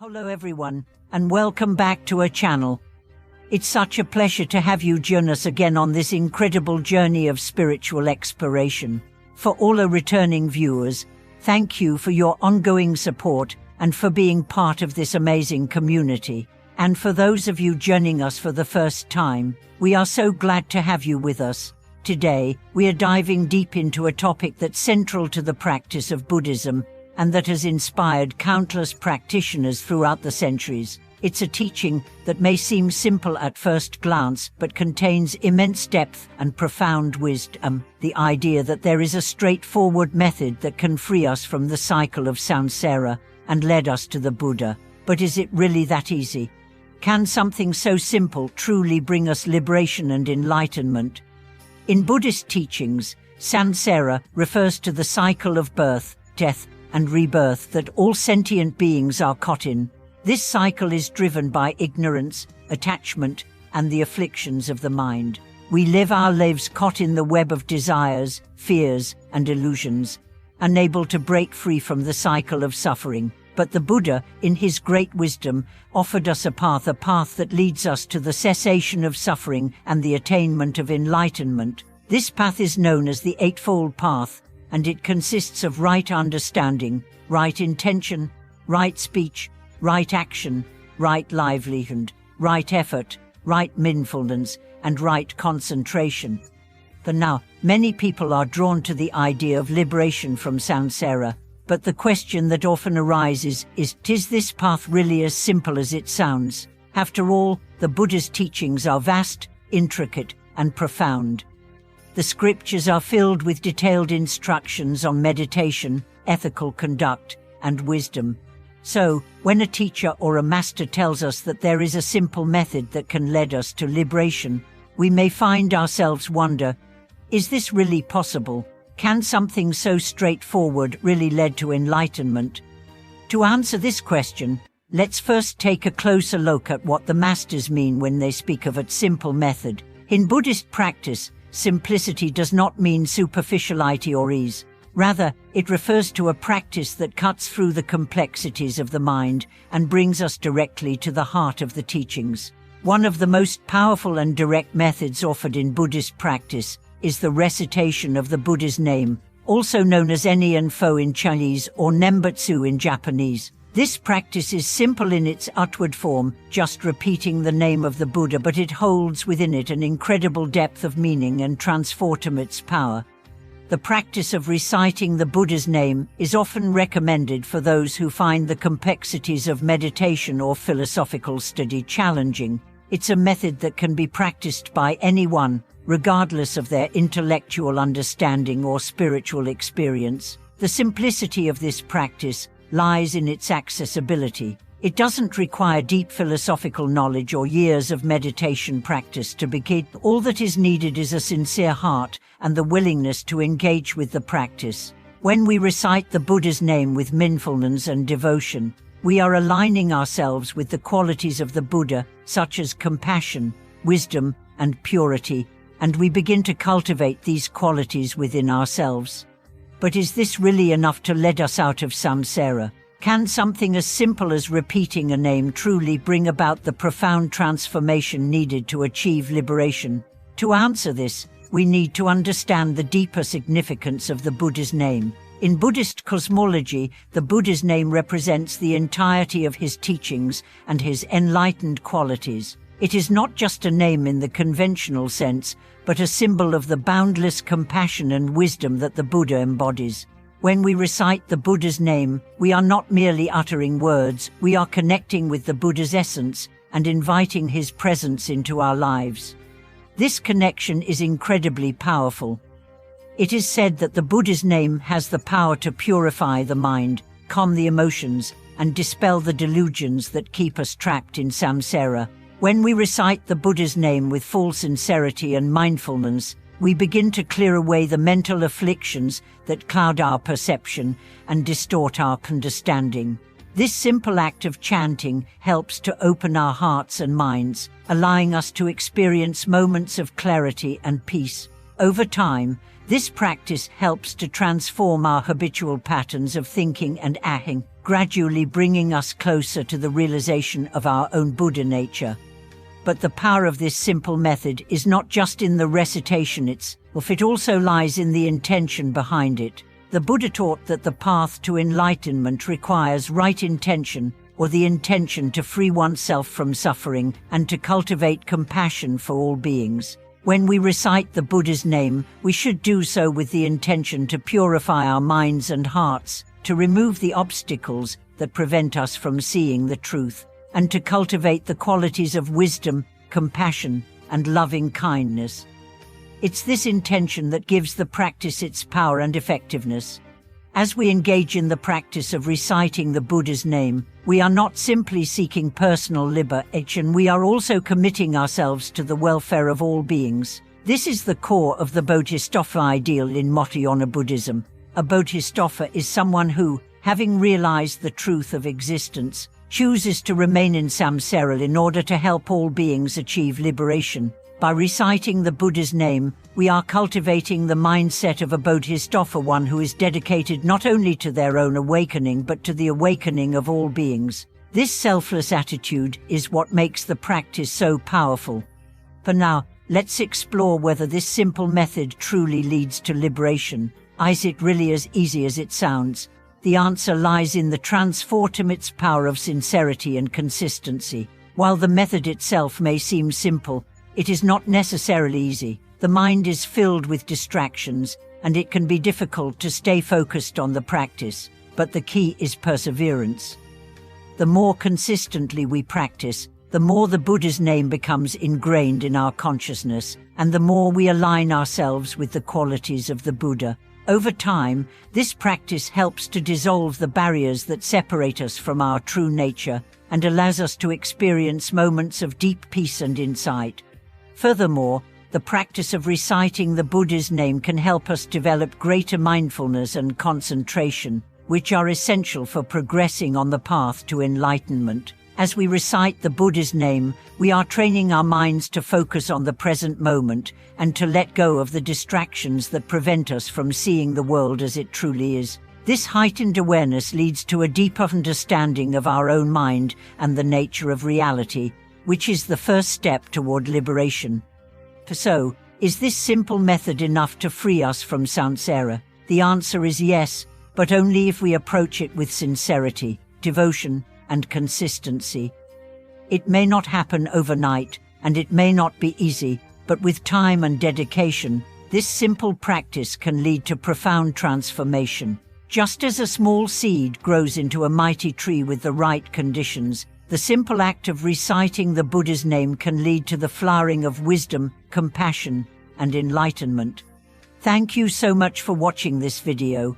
Hello everyone, and welcome back to our channel. It's such a pleasure to have you join us again on this incredible journey of spiritual exploration. For all our returning viewers, thank you for your ongoing support and for being part of this amazing community. And for those of you joining us for the first time, we are so glad to have you with us. Today, we are diving deep into a topic that's central to the practice of Buddhism and that has inspired countless practitioners throughout the centuries. It's a teaching that may seem simple at first glance, but contains immense depth and profound wisdom. The idea that there is a straightforward method that can free us from the cycle of samsara and lead us to the Buddha. But is it really that easy? Can something so simple truly bring us liberation and enlightenment? In Buddhist teachings, samsara refers to the cycle of birth, death, and rebirth that all sentient beings are caught in. This cycle is driven by ignorance, attachment, and the afflictions of the mind. We live our lives caught in the web of desires, fears, and illusions, unable to break free from the cycle of suffering. But the Buddha, in his great wisdom, offered us a path that leads us to the cessation of suffering and the attainment of enlightenment. This path is known as the Eightfold Path, and it consists of right understanding, right intention, right speech, right action, right livelihood, right effort, right mindfulness, and right concentration. For now, many people are drawn to the idea of liberation from samsara, but the question that often arises is this path really as simple as it sounds? After all, the Buddha's teachings are vast, intricate, and profound. The scriptures are filled with detailed instructions on meditation, ethical conduct, and wisdom. So, when a teacher or a master tells us that there is a simple method that can lead us to liberation, we may find ourselves wonder, is this really possible? Can something so straightforward really lead to enlightenment? To answer this question, let's first take a closer look at what the masters mean when they speak of a simple method. In Buddhist practice, simplicity does not mean superficiality or ease. Rather, it refers to a practice that cuts through the complexities of the mind and brings us directly to the heart of the teachings. One of the most powerful and direct methods offered in Buddhist practice is the recitation of the Buddha's name, also known as Eni and Fo in Chinese or Nembutsu in Japanese. This practice is simple in its outward form, just repeating the name of the Buddha, but it holds within it an incredible depth of meaning and transformative power. The practice of reciting the Buddha's name is often recommended for those who find the complexities of meditation or philosophical study challenging. It's a method that can be practiced by anyone, regardless of their intellectual understanding or spiritual experience. The simplicity of this practice lies in its accessibility. It doesn't require deep philosophical knowledge or years of meditation practice to begin. All that is needed is a sincere heart and the willingness to engage with the practice. When we recite the Buddha's name with mindfulness and devotion, we are aligning ourselves with the qualities of the Buddha, such as compassion, wisdom, and purity, and we begin to cultivate these qualities within ourselves. But is this really enough to lead us out of samsara? Can something as simple as repeating a name truly bring about the profound transformation needed to achieve liberation? To answer this, we need to understand the deeper significance of the Buddha's name. In Buddhist cosmology, the Buddha's name represents the entirety of his teachings and his enlightened qualities. It is not just a name in the conventional sense, but a symbol of the boundless compassion and wisdom that the Buddha embodies. When we recite the Buddha's name, we are not merely uttering words, we are connecting with the Buddha's essence and inviting his presence into our lives. This connection is incredibly powerful. It is said that the Buddha's name has the power to purify the mind, calm the emotions, and dispel the delusions that keep us trapped in samsara. When we recite the Buddha's name with full sincerity and mindfulness, we begin to clear away the mental afflictions that cloud our perception and distort our understanding. This simple act of chanting helps to open our hearts and minds, allowing us to experience moments of clarity and peace. Over time, This practice helps to transform our habitual patterns of thinking and acting, gradually bringing us closer to the realization of our own Buddha nature. But the power of this simple method is not just in the recitation itself, it also lies in the intention behind it. The Buddha taught that the path to enlightenment requires right intention, or the intention to free oneself from suffering and to cultivate compassion for all beings. When we recite the Buddha's name, we should do so with the intention to purify our minds and hearts, to remove the obstacles that prevent us from seeing the truth, and to cultivate the qualities of wisdom, compassion, and loving kindness. It's this intention that gives the practice its power and effectiveness. As we engage in the practice of reciting the Buddha's name, we are not simply seeking personal liberation, we are also committing ourselves to the welfare of all beings. This is the core of the Bodhisattva ideal in Mahayana Buddhism. A Bodhisattva is someone who, having realized the truth of existence, chooses to remain in samsara in order to help all beings achieve liberation. By reciting the Buddha's name, we are cultivating the mindset of a Bodhisattva, one who is dedicated not only to their own awakening but to the awakening of all beings. This selfless attitude is what makes the practice so powerful. For now, let's explore whether this simple method truly leads to liberation. Is it really as easy as it sounds? The answer lies in the transformative power of sincerity and consistency. While the method itself may seem simple, it is not necessarily easy. The mind is filled with distractions, and it can be difficult to stay focused on the practice. But the key is perseverance. The more consistently we practice, the more the Buddha's name becomes ingrained in our consciousness, and the more we align ourselves with the qualities of the Buddha. Over time, this practice helps to dissolve the barriers that separate us from our true nature and allows us to experience moments of deep peace and insight. Furthermore, the practice of reciting the Buddha's name can help us develop greater mindfulness and concentration, which are essential for progressing on the path to enlightenment. As we recite the Buddha's name, we are training our minds to focus on the present moment and to let go of the distractions that prevent us from seeing the world as it truly is. This heightened awareness leads to a deeper understanding of our own mind and the nature of reality, which is the first step toward liberation. So, is this simple method enough to free us from samsara? The answer is yes, but only if we approach it with sincerity, devotion, and consistency. It may not happen overnight, and it may not be easy, but with time and dedication, this simple practice can lead to profound transformation. Just as a small seed grows into a mighty tree with the right conditions, the simple act of reciting the Buddha's name can lead to the flowering of wisdom, compassion, and enlightenment. Thank you so much for watching this video.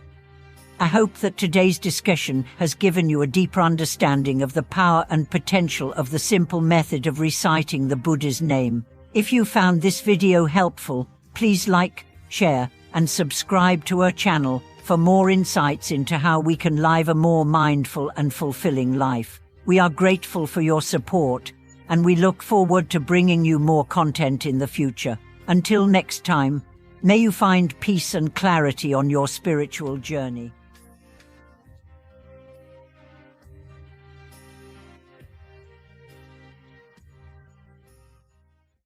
I hope that today's discussion has given you a deeper understanding of the power and potential of the simple method of reciting the Buddha's name. If you found this video helpful, please like, share, and subscribe to our channel for more insights into how we can live a more mindful and fulfilling life. We are grateful for your support, and we look forward to bringing you more content in the future. Until next time, may you find peace and clarity on your spiritual journey.